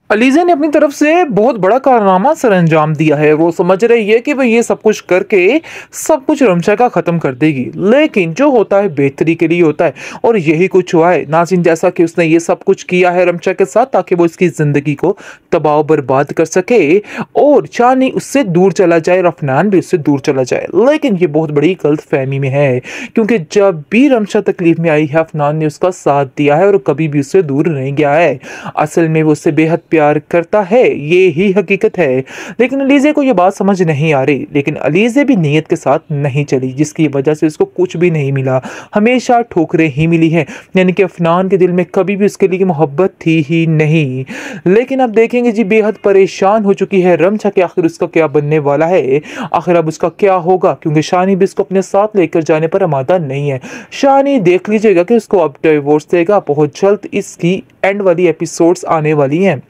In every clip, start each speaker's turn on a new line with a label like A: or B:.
A: अलीज़ा ने अपनी तरफ से बहुत बड़ा कारनामा सरअंजाम दिया है। वो समझ रही है कि वो ये सब कुछ करके सब कुछ रमशा का ख़त्म कर देगी, लेकिन जो होता है बेहतरी के लिए होता है और यही कुछ हुआ है नाज़रीन। जैसा कि उसने ये सब कुछ किया है रमशा के साथ ताकि वो इसकी ज़िंदगी को तबाह बर्बाद कर सके और चानी उससे दूर चला जाए और अफनान भी उससे दूर चला जाए। लेकिन ये बहुत बड़ी गलतफहमी में है, क्योंकि जब भी रमशा तकलीफ में आई है अफनान ने उसका साथ दिया है और कभी भी उससे दूर नहीं गया है। असल में वो उससे बेहद प्यार करता है, ये ही हकीकत है। लेकिन अलीज़े को ये बात समझ नहीं आ रही। लेकिन अलीज़े भी नीयत के साथ नहीं चली, जिसकी वजह से उसको कुछ भी नहीं मिला, हमेशा ठोकरें ही मिली हैं। यानी कि अफनान के दिल में कभी भी उसके लिए मोहब्बत थी ही नहीं। लेकिन अब देखेंगे जी, बेहद परेशान हो चुकी है रमशा कि आखिर उसका क्या बनने वाला है, आखिर अब उसका क्या होगा, क्योंकि शानी भी इसको अपने साथ लेकर जाने पर आमादा नहीं है। शानी देख लीजिएगा कि उसको अब डिवोर्स देगा। बहुत जल्द इसकी एंड वाली एपिसोड्स आने वाली हैं,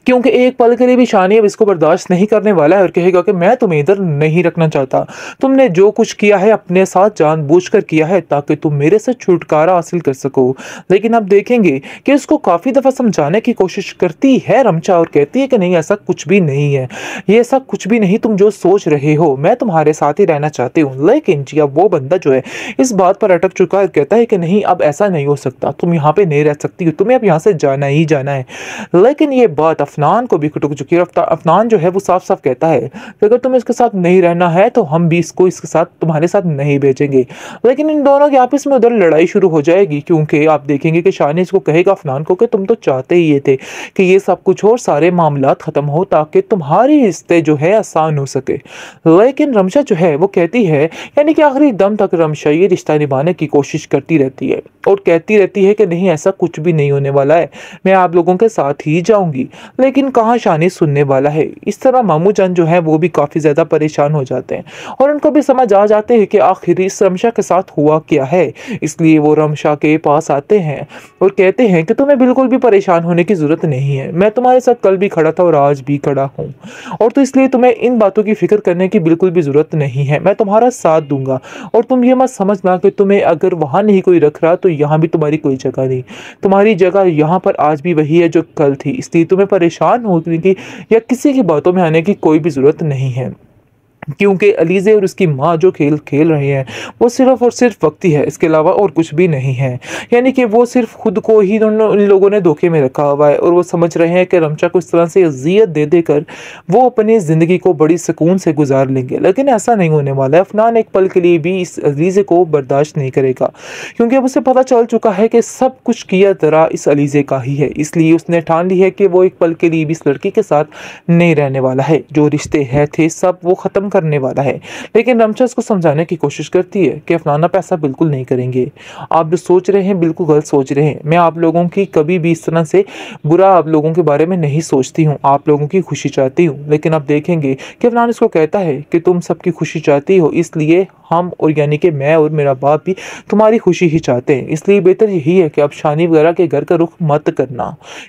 A: क्योंकि एक पल के लिए भी शानी अब इसको बर्दाश्त नहीं करने वाला है और कहेगा कि मैं तुम्हें इधर नहीं रखना चाहता। तुमने जो कुछ किया है अपने साथ जानबूझकर किया है ताकि तुम मेरे से छुटकारा हासिल कर सको। लेकिन अब देखेंगे कि उसको काफ़ी दफ़ा समझाने की कोशिश करती है रमशा और कहती है कि नहीं, ऐसा कुछ भी नहीं है, ये ऐसा कुछ भी नहीं, तुम जो सोच रहे हो, मैं तुम्हारे साथ ही रहना चाहती हूँ। लेकिन जी अब वो बंदा जो है इस बात पर अटक चुका है, कहता है कि नहीं, अब ऐसा नहीं हो सकता, तुम यहाँ पे नहीं रह सकती हो, तुम्हें अब यहाँ से जाना ही जाना है। लेकिन ये बात अफनान को भी खटक चुकी है। अफनान जो है वो साफ साफ कहता है कि अगर तुम्हें इसके साथ नहीं रहना है तो हम भी इसको इसके साथ तुम्हारे साथ नहीं भेजेंगे। लेकिन इन दोनों की आपस में उधर लड़ाई शुरू हो जाएगी, क्योंकि आप देखेंगे कि शानी इसको कहेगा अफनान को कि तुम तो चाहते ही ये थे कि ये सब कुछ और सारे मामला खत्म हो ताकि तुम्हारी रिश्ते जो है आसान हो सके। लेकिन रमशा जो है वो कहती है, यानी कि आखिरी दम तक रमशा ये रिश्ता निभाने की कोशिश करती रहती है और कहती रहती है कि नहीं, ऐसा कुछ भी नहीं होने वाला है, मैं आप लोगों के साथ ही जाऊंगी। लेकिन कहाँ शानी सुनने वाला है। इस तरह मामू जान जो है वो भी काफ़ी ज़्यादा परेशान हो जाते हैं और उनको भी समझ आ जाते हैं कि आखिर इस रमशा के साथ हुआ क्या है। इसलिए वो रमशा के पास आते हैं और कहते हैं कि तुम्हें बिल्कुल भी परेशान होने की ज़रूरत नहीं है, मैं तुम्हारे साथ कल भी खड़ा था और आज भी खड़ा हूँ, और तो इसलिए तुम्हें इन बातों की फिक्र करने की बिल्कुल भी ज़रूरत नहीं है, मैं तुम्हारा साथ दूंगा। और तुम ये मत समझना कि तुम्हें अगर वहाँ नहीं कोई रख रहा तो यहाँ भी तुम्हारी कोई जगह नहीं, तुम्हारी जगह यहाँ पर आज भी वही है जो कल थी। इसलिए तुम्हें परेशान होने की या किसी की बातों में आने की कोई भी ज़रूरत नहीं है, क्योंकि अलीज़े और उसकी माँ जो खेल खेल रहे हैं वो सिर्फ़ और सिर्फ वक्ती है, इसके अलावा और कुछ भी नहीं है। यानी कि वो सिर्फ खुद को ही इन लोगों ने धोखे में रखा हुआ है और वो समझ रहे हैं कि रमशा को इस तरह से अज़ियत दे देकर वो अपनी ज़िंदगी को बड़ी सुकून से गुजार लेंगे। लेकिन ऐसा नहीं होने वाला है। अफनान एक पल के लिए भी इस अलीज़े को बर्दाश्त नहीं करेगा, क्योंकि अब उसे पता चल चुका है कि सब कुछ किया तरह इस अलीज़े का ही है। इसलिए उसने ठान ली है कि वो एक पल के लिए भी इस लड़की के साथ नहीं रहने वाला है। जो रिश्ते है थे सब वो ख़त्म करने वाला है। लेकिन रमशा इसको समझाने की कोशिश करती है कि अफनान आप ऐसा बिल्कुल नहीं करेंगे, आप जो सोच रहे हैं बिल्कुल गलत सोच रहे हैं, मैं आप लोगों की कभी भी इस तरह से बुरा आप लोगों के बारे में नहीं सोचती हूँ, आप लोगों की खुशी चाहती हूँ। लेकिन आप देखेंगे कि अफनान इसको कहता है कि तुम सबकी खुशी चाहती हो, इसलिए हम और यानी कि मैं और मेरा बाप भी तुम्हारी खुशी ही चाहते हैं। इसलिए बेहतर यही है कि आप शानी वगैरह के घर का रुख मत करना,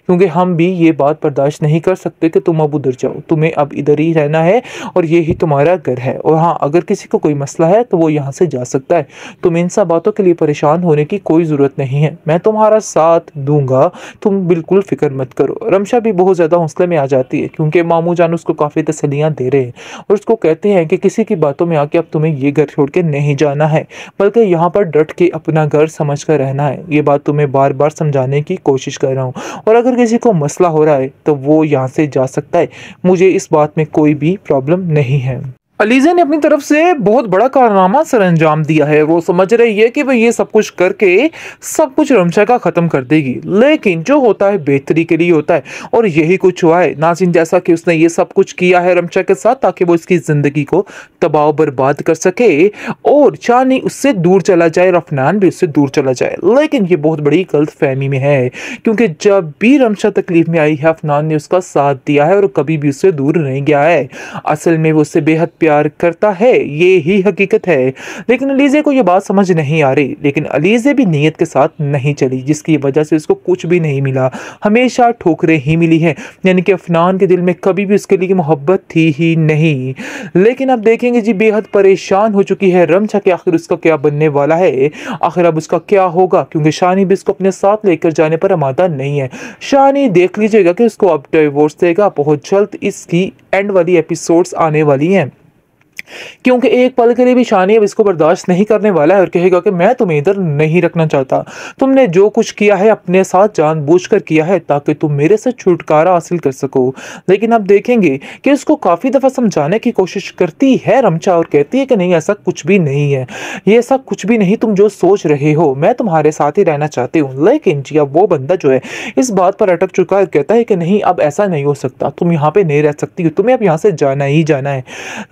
A: क्योंकि हम भी ये बात बर्दाश्त नहीं कर सकते कि तुम अब उधर जाओ, तुम्हें अब इधर ही रहना है और ये ही तुम्हारा घर है। और हाँ, अगर किसी को कोई मसला है तो वो यहाँ से जा सकता है, तुम इन सब बातों के लिए परेशान होने की कोई ज़रूरत नहीं है, मैं तुम्हारा साथ दूंगा, तुम बिल्कुल फिक्र मत करो। रमशा भी बहुत ज़्यादा हौसले में आ जाती है, क्योंकि मामू जान उसको काफ़ी तसल्लियाँ दे रहे हैं और उसको कहते हैं कि किसी की बातों में आके अब तुम्हें ये घर छोड़ के नहीं जाना है, बल्कि यहाँ पर डट के अपना घर समझ कर रहना है। ये बात तुम्हें बार बार समझाने की कोशिश कर रहा हूँ, और अगर किसी को मसला हो रहा है तो वो यहाँ से जा सकता है, मुझे इस बात में कोई भी प्रॉब्लम नहीं है। अलीज़ा ने अपनी तरफ से बहुत बड़ा कारनामा सरअंजाम दिया है। वो समझ रही है कि वो ये सब कुछ करके सब कुछ रमशा का ख़त्म कर देगी, लेकिन जो होता है बेहतरी के लिए होता है और यही कुछ हुआ है नाज़रीन। जैसा कि उसने ये सब कुछ किया है रमशा के साथ ताकि वो इसकी ज़िंदगी को तबाह बर्बाद कर सके और चानी उससे दूर चला जाए और अफनान भी उससे दूर चला जाए। लेकिन ये बहुत बड़ी गलतफहमी में है, क्योंकि जब भी रमशा तकलीफ में आई है अफनान ने उसका साथ दिया है और कभी भी उससे दूर नहीं गया है। असल में वो उससे बेहद प्यार करता है, ये ही हकीकत है। लेकिन अलीज़े को ये बात समझ नहीं आ रही। लेकिन अलीज़े भी नीयत के साथ नहीं चली, जिसकी वजह से उसको कुछ भी नहीं मिला, हमेशा ठोकरें ही मिली हैं। यानी कि अफनान के दिल में कभी भी उसके लिए मोहब्बत थी ही नहीं। लेकिन अब देखेंगे जी, बेहद परेशान हो चुकी है रमशा कि आखिर उसका क्या बनने वाला है, आखिर अब उसका क्या होगा, क्योंकि शानी भी इसको अपने साथ लेकर जाने पर आमादा नहीं है। शानी देख लीजिएगा कि उसको अब डिवोर्स देगा। बहुत जल्द इसकी एंड वाली एपिसोड्स आने वाली हैं, क्योंकि एक पल के लिए भी शानी अब इसको बर्दाश्त नहीं करने वाला है और कहेगा कि मैं तुम्हें इधर नहीं रखना चाहता। तुमने जो कुछ किया है अपने साथ जानबूझकर किया है ताकि तुम मेरे से छुटकारा हासिल कर सको। लेकिन अब देखेंगे कि उसको काफ़ी दफ़ा समझाने की कोशिश करती है रमशा और कहती है कि नहीं, ऐसा कुछ भी नहीं है, ये ऐसा कुछ भी नहीं, तुम जो सोच रहे हो, मैं तुम्हारे साथ ही रहना चाहती हूँ। लेकिन जी अब वो बंदा जो है इस बात पर अटक चुका है, कहता है कि नहीं, अब ऐसा नहीं हो सकता, तुम यहाँ पे नहीं रह सकती हो, तुम्हें अब यहाँ से जाना ही जाना है।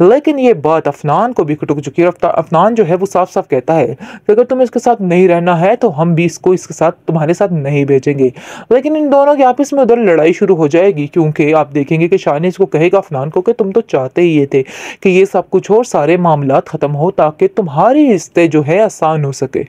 A: लेकिन ये बात अफनान को भी खटक चुकी है। अफनान जो है वो साफ साफ कहता है कि अगर तुम्हें इसके साथ नहीं रहना है तो हम भी इसको इसके साथ तुम्हारे साथ नहीं भेजेंगे। लेकिन इन दोनों के आपस में उधर लड़ाई शुरू हो जाएगी, क्योंकि आप देखेंगे कि शानी इसको कहेगा अफनान को कि तुम तो चाहते ही ये थे कि ये सब कुछ और सारे मामला खत्म हो ताकि तुम्हारे रिश्ते जो है आसान हो सके।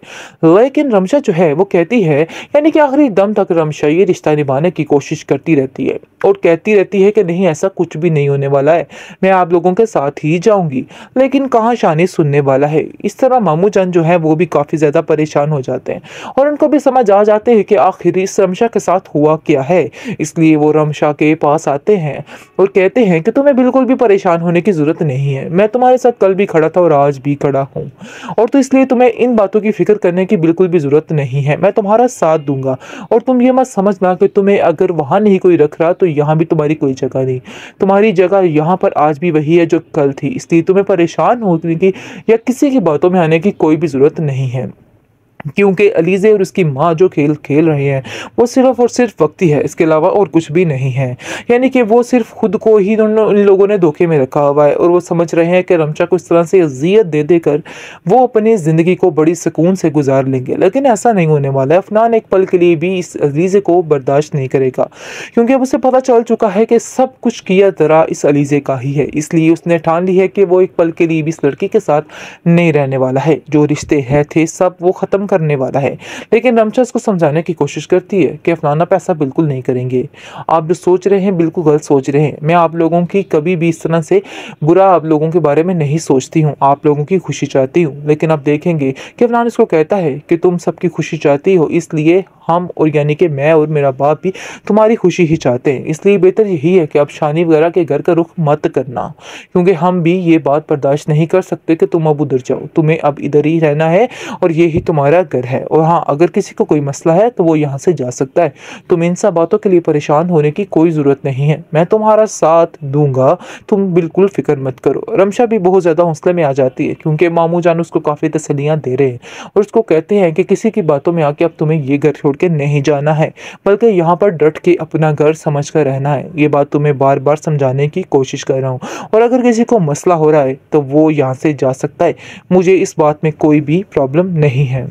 A: लेकिन रमशा जो है वो कहती है, यानी कि आखिरी दम तक रमशा ये रिश्ता निभाने की कोशिश करती रहती है और कहती रहती है कि नहीं, ऐसा कुछ भी नहीं होने वाला है, मैं आप लोगों के साथ ही जाऊंगी। लेकिन कहाँ शानी सुनने वाला है। इस तरह मामू जान जो है वो भी काफ़ी ज़्यादा परेशान हो जाते हैं और उनको भी समझ आ जाते हैं कि आखिर इस रमशा के साथ हुआ क्या है। इसलिए वो रमशा के पास आते हैं और कहते हैं कि तुम्हें बिल्कुल भी परेशान होने की ज़रूरत नहीं है, मैं तुम्हारे साथ कल भी खड़ा था और आज भी खड़ा हूँ, और तो इसलिए तुम्हें इन बातों की फिक्र करने की बिल्कुल भी ज़रूरत नहीं है, मैं तुम्हारा साथ दूंगा। और तुम ये मत समझना कि तुम्हें अगर वहाँ नहीं कोई रख रहा तो यहाँ भी तुम्हारी कोई जगह नहीं, तुम्हारी जगह यहाँ पर आज भी वही है जो कल थी। इसलिए तुम्हें परेशान होने की या किसी की बातों में आने की कोई भी ज़रूरत नहीं है, क्योंकि अलीज़े और उसकी माँ जो खेल खेल रहे हैं वो सिर्फ और सिर्फ वक्ती है, इसके अलावा और कुछ भी नहीं है। यानी कि वो सिर्फ खुद को ही इन लोगों ने धोखे में रखा हुआ है और वो समझ रहे हैं कि रमशा को इस तरह से अजियत दे देकर वो अपनी ज़िंदगी को बड़ी सुकून से गुजार लेंगे। लेकिन ऐसा नहीं होने वाला है। अफनान एक पल के लिए भी इस अलीज़े को बर्दाश्त नहीं करेगा, क्योंकि अब उसे पता चल चुका है कि सब कुछ किया जरा इस अलीज़े का ही है। इसलिए उसने ठान ली है कि वो एक पल के लिए भी इस लड़की के साथ नहीं रहने वाला है। जो रिश्ते है थे सब वो ख़त्म करने वाला है। लेकिन रमशा इसको समझाने की कोशिश करती है कि अफनान आप ऐसा बिल्कुल नहीं करेंगे, आप जो सोच रहे हैं बिल्कुल गलत सोच रहे हैं, मैं आप लोगों की कभी भी इस तरह से बुरा आप लोगों के बारे में नहीं सोचती हूँ, आप लोगों की खुशी चाहती हूँ। लेकिन आप देखेंगे कि अफनान इसको कहता है कि तुम सबकी खुशी चाहती हो, इसलिए हम और यानी कि मैं और मेरा बाप भी तुम्हारी खुशी ही चाहते हैं। इसलिए बेहतर यही है कि अब शानी वगैरह के घर का रुख मत करना, क्योंकि हम भी ये बात बर्दाश्त नहीं कर सकते कि तुम अब उधर जाओ, तुम्हें अब इधर ही रहना है और ये ही तुम्हारा घर है। और हाँ, अगर किसी को कोई मसला है तो वो यहाँ से जा सकता है, तुम इन सब बातों के लिए परेशान होने की कोई ज़रूरत नहीं है, मैं तुम्हारा साथ दूंगा, तुम बिल्कुल फिक्र मत करो। रमशा भी बहुत ज़्यादा हौसले में आ जाती है, क्योंकि मामू जान उसको काफ़ी तसल्लियाँ दे रहे हैं और उसको कहते हैं कि किसी की बातों में आके अब तुम्हें ये घर छोड़ के नहीं जाना है, बल्कि यहाँ पर डट के अपना घर समझ कर रहना है। ये बात तुम्हें बार बार समझाने की कोशिश कर रहा हूँ, और अगर किसी को मसला हो रहा है तो वो यहाँ से जा सकता है, मुझे इस बात में कोई भी प्रॉब्लम नहीं है।